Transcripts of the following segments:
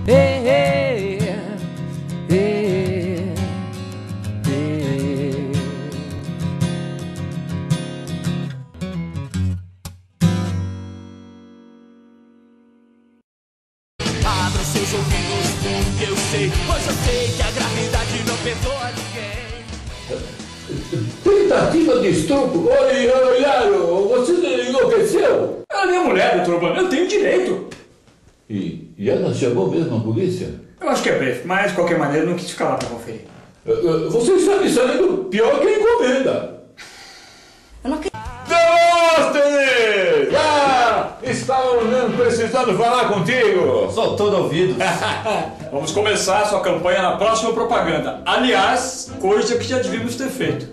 Hey, hey, hey, hey. Abra seus ouvidos porque eu sei, pois eu sei que a gravidade não perdoa ninguém. Tentativa de estupro? Oi, Yaro, você enlouqueceu? Ela é minha mulher, doutor Urbano, eu tenho direito. E ela chamou mesmo a polícia? Eu acho que é breve, mas de qualquer maneira eu não quis ficar lá para conferir. Você está me saindo pior que a encomenda. Eu não acredito. Demóstenes! Estava mesmo precisando falar contigo. Sou todo ouvido. Vamos começar a sua campanha na próxima propaganda. Aliás, coisa que já devíamos ter feito.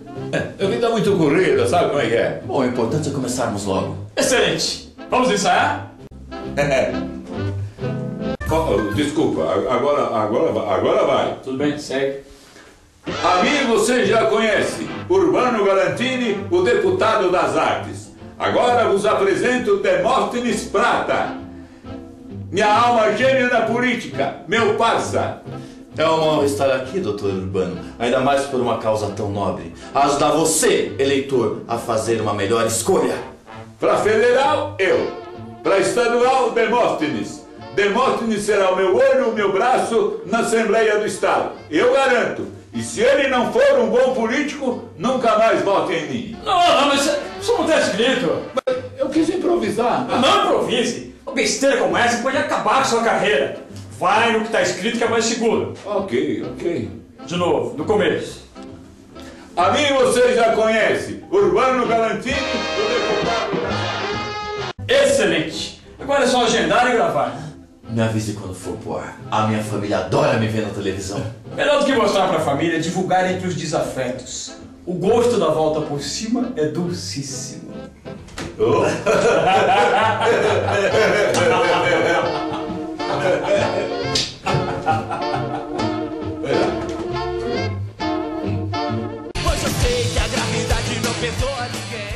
A vida é muito corrida, sabe como é que é? Bom, o importante é começarmos logo. Excelente! Vamos ensaiar? Desculpa, agora vai. Tudo bem, segue. A mim você já conhece, Urbano Galantini, o deputado das artes. Agora vos apresento Demóstenes Prata, minha alma gêmea na política, meu parça. É uma honra estar aqui, doutor Urbano, ainda mais por uma causa tão nobre. Ajudar você, eleitor, a fazer uma melhor escolha. Para federal, eu. Para estadual, Demóstenes. Demóstenes será o meu olho, o meu braço na Assembleia do Estado. Eu garanto. E se ele não for um bom político, nunca mais vote em mim. Não, mas isso não está escrito. Eu quis improvisar. Não improvise. Uma besteira como essa pode acabar com sua carreira. Vai no que está escrito que é mais seguro. Ok. De novo, do começo. A mim você já conhece, Urbano Galantini, o deputado. Excelente. Agora é só agendar e gravar. Me avise quando for pro ar. A minha família adora me ver na televisão. Melhor do que mostrar pra família é divulgar entre os desafetos. O gosto da volta por cima é dulcíssimo. Pois eu sei que a gravidade não perdoa ninguém.